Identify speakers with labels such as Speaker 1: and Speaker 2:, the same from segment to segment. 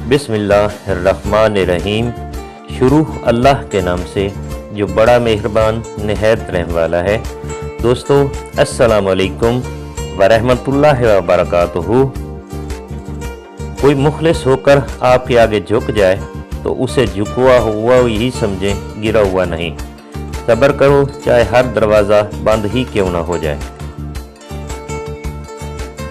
Speaker 1: बिस्मिल्लाहिर्रहमानिर्रहीम। शुरू अल्लाह के नाम से जो बड़ा मेहरबान निहायत रहम वाला है। दोस्तों अस्सलाम वालेकुम वरहमतुल्लाहि वबरकातुहू। कोई मुखलिस होकर आपके आगे झुक जाए तो उसे झुका हुआ ही समझें, गिरा हुआ नहीं। सब्र करो चाहे हर दरवाज़ा बंद ही क्यों ना हो जाए।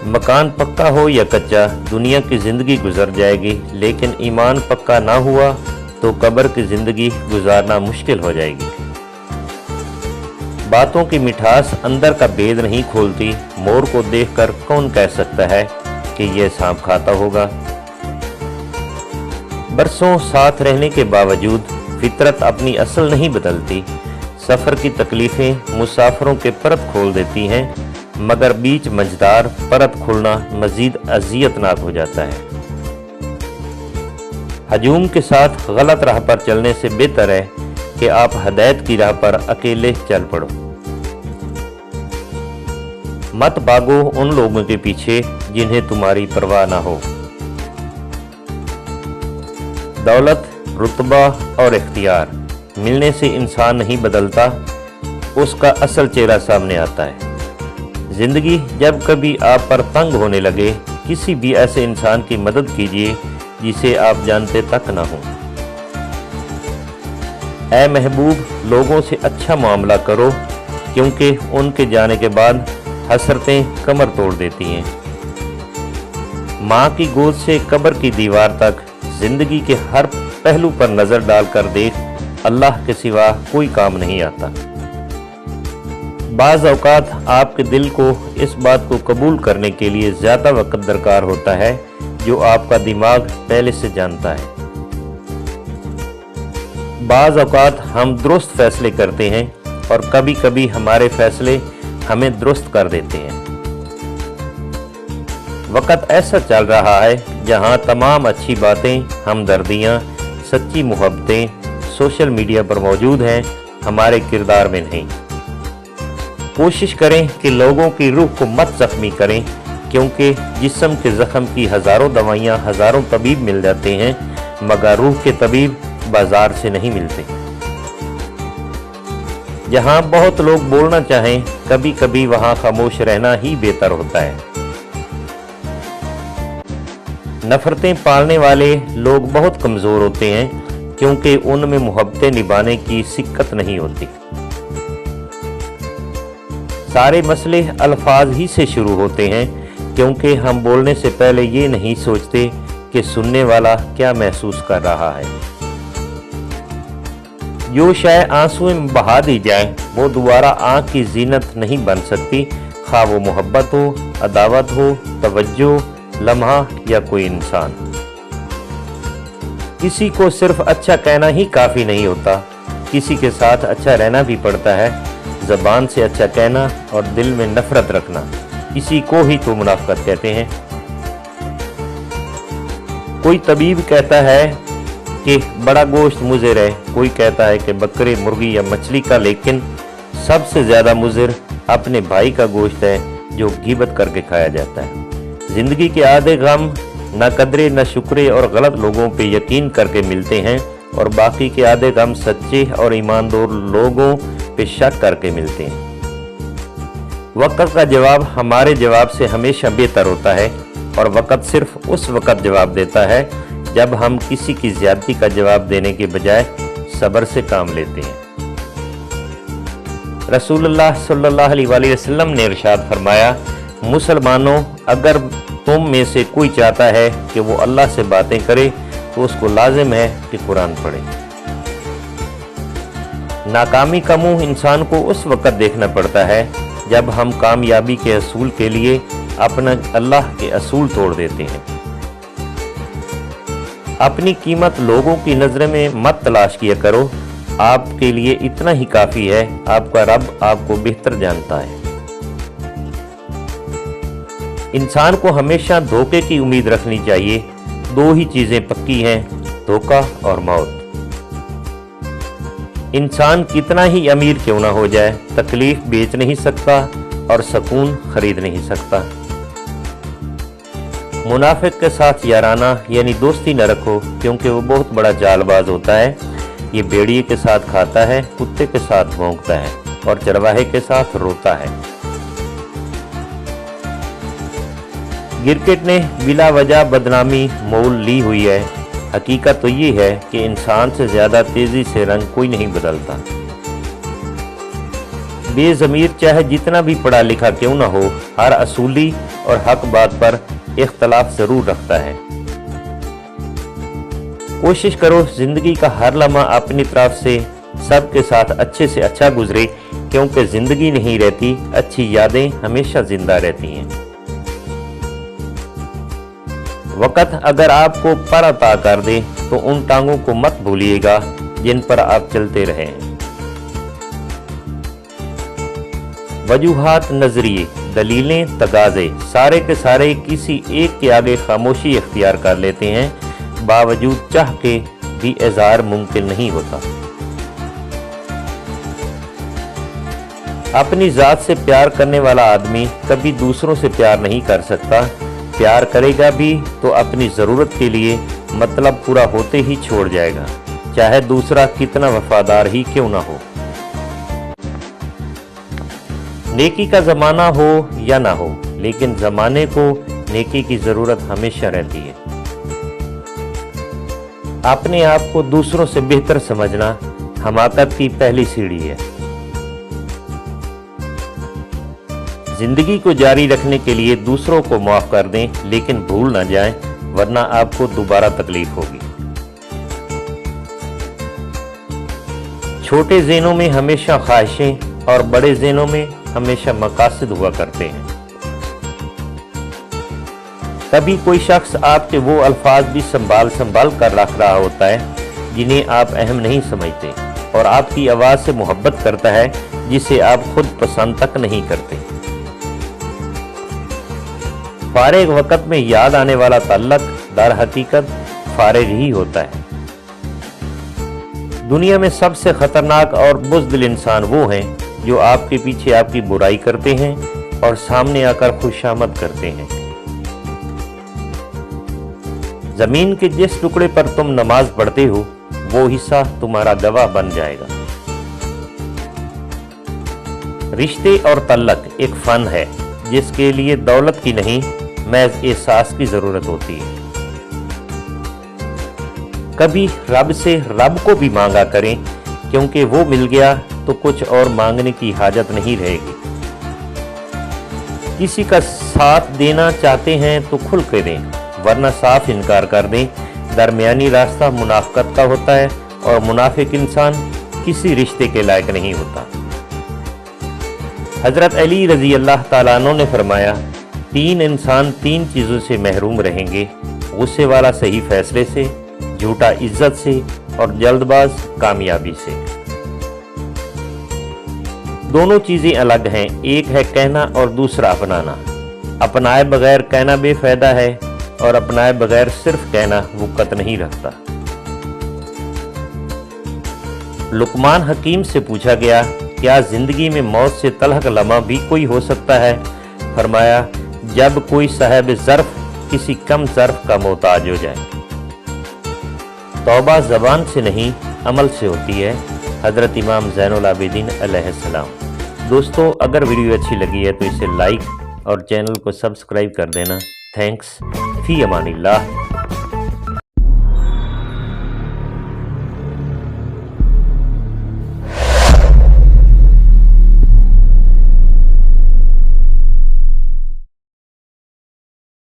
Speaker 1: मकान पक्का हो या कच्चा, दुनिया की ज़िंदगी गुजर जाएगी, लेकिन ईमान पक्का ना हुआ तो कब्र की ज़िंदगी गुजारना मुश्किल हो जाएगी। बातों की मिठास अंदर का भेद नहीं खोलती। मोर को देखकर कौन कह सकता है कि यह सांप खाता होगा। बरसों साथ रहने के बावजूद फितरत अपनी असल नहीं बदलती। सफ़र की तकलीफ़ें मुसाफिरों के परत खोल देती हैं, मगर बीच मझदार परत खुलना मज़ीद अज़ियतनाक हो जाता है। हजूम के साथ गलत राह पर चलने से बेहतर है कि आप हदायत की राह पर अकेले चल पड़ो। मत भागो उन लोगों के पीछे जिन्हें तुम्हारी परवाह ना हो। दौलत, रुतबा और इख्तियार मिलने से इंसान नहीं बदलता, उसका असल चेहरा सामने आता है। ज़िंदगी जब कभी आप पर तंग होने लगे, किसी भी ऐसे इंसान की मदद कीजिए जिसे आप जानते तक ना हो। ऐ महबूब, लोगों से अच्छा मामला करो, क्योंकि उनके जाने के बाद हसरतें कमर तोड़ देती हैं। माँ की गोद से कब्र की दीवार तक ज़िंदगी के हर पहलू पर नज़र डालकर देख, अल्लाह के सिवा कोई काम नहीं आता। बाज़ औक़ात आपके दिल को इस बात को कबूल करने के लिए ज़्यादा वक्त दरकार होता है जो आपका दिमाग पहले से जानता है। बाज़ औक़ात हम दुरुस्त फैसले करते हैं और कभी कभी हमारे फैसले हमें दुरुस्त कर देते हैं। वक्त ऐसा चल रहा है जहां तमाम अच्छी बातें, हमदर्दियां, सच्ची मोहब्बतें सोशल मीडिया पर मौजूद हैं, हमारे किरदार में नहीं। कोशिश करें कि लोगों की रूह को मत जख्मी करें, क्योंकि जिस्म के ज़ख्म की हज़ारों दवाइयाँ हज़ारों तबीब मिल जाते हैं, मगर रूह के तबीब बाज़ार से नहीं मिलते। जहाँ बहुत लोग बोलना चाहें, कभी कभी वहाँ खामोश रहना ही बेहतर होता है। नफ़रतें पालने वाले लोग बहुत कमज़ोर होते हैं, क्योंकि उनमें मोहब्बतें निभाने की सिक्कत नहीं होती। सारे मसले अल्फाज ही से शुरू होते हैं, क्योंकि हम बोलने से पहले ये नहीं सोचते कि सुनने वाला क्या महसूस कर रहा है। जो शय आंसुओं में बहा दी जाए वो दोबारा आँख की जीनत नहीं बन सकती, खा वो मोहब्बत हो, अदावत हो, तवज्जो, लम्हा या कोई इंसान। किसी को सिर्फ अच्छा कहना ही काफ़ी नहीं होता, किसी के साथ अच्छा रहना भी पड़ता है। ज़बान से अच्छा कहना और दिल में नफ़रत रखना, इसी को ही तो मुनाफ़िक़त कहते हैं। कोई तबीब कहता है कि बड़ा गोश्त मुज़िर है, कोई कहता है कि बकरे, मुर्गी या मछली का, लेकिन सबसे ज़्यादा मुज़िर अपने भाई का गोश्त है जो ग़ीबत करके खाया जाता है। ज़िंदगी के आधे गम न कदरे न शुक्रे और गलत लोगों पे यकीन करके मिलते हैं, और बाकी के आधे गम सच्चे और ईमानदार लोगों पे शक करके मिलते हैं। वक्त का जवाब हमारे जवाब से हमेशा बेहतर होता है, और वक्त सिर्फ उस वक्त जवाब देता है जब हम किसी की ज़्यादती का जवाब देने के बजाय सब्र से काम लेते हैं। रसूलुल्लाह सल्लल्लाहु अलैहि वसल्लम ने इरशाद फरमाया, मुसलमानों, अगर तुम में से कोई चाहता है कि वो अल्लाह से बातें करे तो उसको लाजिम है कि कुरान पढ़े। नाकामी का मुंह इंसान को उस वक्त देखना पड़ता है जब हम कामयाबी के असूल के लिए अपना अल्लाह के असूल तोड़ देते हैं। अपनी कीमत लोगों की नज़र में मत तलाश किया करो, आपके लिए इतना ही काफ़ी है, आपका रब आपको बेहतर जानता है। इंसान को हमेशा धोखे की उम्मीद रखनी चाहिए। दो ही चीज़ें पक्की हैं, धोखा और मौत। इंसान कितना ही अमीर क्यों ना हो जाए, तकलीफ बेच नहीं सकता और सुकून खरीद नहीं सकता। मुनाफिक के साथ याराना यानी दोस्ती न रखो, क्योंकि वो बहुत बड़ा जालबाज होता है। ये भेड़िए के साथ खाता है, कुत्ते के साथ भौंकता है और चरवाहे के साथ रोता है। क्रिकेट ने बिला वजह बदनामी मोल ली हुई है। हकीकत तो ये है कि इंसान से ज्यादा तेजी से रंग कोई नहीं बदलता। बेज़मीर चाहे जितना भी पढ़ा लिखा क्यों ना हो, हर असूली और हक बात पर इख्तलाफ जरूर रखता है। कोशिश करो जिंदगी का हर लम्हा अपनी तरफ से सबके साथ अच्छे से अच्छा गुजरे, क्योंकि जिंदगी नहीं रहती, अच्छी यादें हमेशा जिंदा रहती हैं। वक़्त अगर आपको पर अता कर दे तो उन टांगों को मत भूलिएगा जिन पर आप चलते रहे हैं। वजूहात, नजरिए, दलीलें, तगाजे सारे के सारे किसी एक के आगे खामोशी इख्तियार कर लेते हैं, बावजूद चाह के भी इज़हार मुमकिन नहीं होता। अपनी जात से प्यार करने वाला आदमी कभी दूसरों से प्यार नहीं कर सकता। प्यार करेगा भी तो अपनी ज़रूरत के लिए मतलब पूरा होते ही छोड़ जाएगा, चाहे दूसरा कितना वफादार ही क्यों ना हो। नेकी का ज़माना हो या ना हो, लेकिन ज़माने को नेकी की ज़रूरत हमेशा रहती है। अपने आप को दूसरों से बेहतर समझना हमाकत की पहली सीढ़ी है। जिंदगी को जारी रखने के लिए दूसरों को माफ कर दें, लेकिन भूल ना जाएं, वरना आपको दोबारा तकलीफ होगी। छोटे ज़हनों में हमेशा ख्वाहिशें और बड़े ज़हनों में हमेशा मकासद हुआ करते हैं। कभी कोई शख्स आपके वो अल्फाज भी संभाल कर रख रहा होता है जिन्हें आप अहम नहीं समझते, और आपकी आवाज़ से मोहब्बत करता है जिसे आप खुद पसंद तक नहीं करते। फारिग वक़्त में याद आने वाला ताल्लुक दर हकीकत फारिग ही होता है। दुनिया में सबसे खतरनाक और बुज़दिल इंसान वो हैं जो आपके पीछे आपकी बुराई करते हैं और सामने आकर खुशामद करते हैं। जमीन के जिस टुकड़े पर तुम नमाज पढ़ते हो वो हिस्सा तुम्हारा गवाह बन जाएगा। रिश्ते और ताल्लुक एक फन है जिसके लिए दौलत की नहीं, महज एहसास की जरूरत होती है। कभी रब से रब को भी मांगा करें, क्योंकि वो मिल गया तो कुछ और मांगने की हाजत नहीं रहेगी। किसी का साथ देना चाहते हैं तो खुल के दें, वरना साफ इनकार कर दें। दरमियानी रास्ता मुनाफिकत का होता है, और मुनाफिक इंसान किसी रिश्ते के लायक नहीं होता। हजरत अली रजी अल्लाह ताला अन्हु ने फरमाया, 3 इंसान 3 चीज़ों से महरूम रहेंगे, गुस्से वाला सही फैसले से, झूठा इज्जत से, और जल्दबाज कामयाबी से। दोनों चीज़ें अलग हैं, एक है कहना और दूसरा अपनाना। अपनाए बगैर कहना बेफायदा है, और अपनाए बगैर सिर्फ कहना वक़्त नहीं रखता। लुकमान हकीम से पूछा गया, क्या जिंदगी में मौत से तलहक लम्हा भी कोई हो सकता है? फरमाया, जब कोई साहिब ज़र्फ किसी कम ज़र्फ का मोहताज हो जाए। तौबा ज़बान से नहीं, अमल से होती है। हज़रत इमाम ज़ैनुल आबिदीन अलैहिस्सलाम। दोस्तों, अगर वीडियो अच्छी लगी है तो इसे लाइक और चैनल को सब्सक्राइब कर देना। थैंक्स। फी अमानिल्लाह।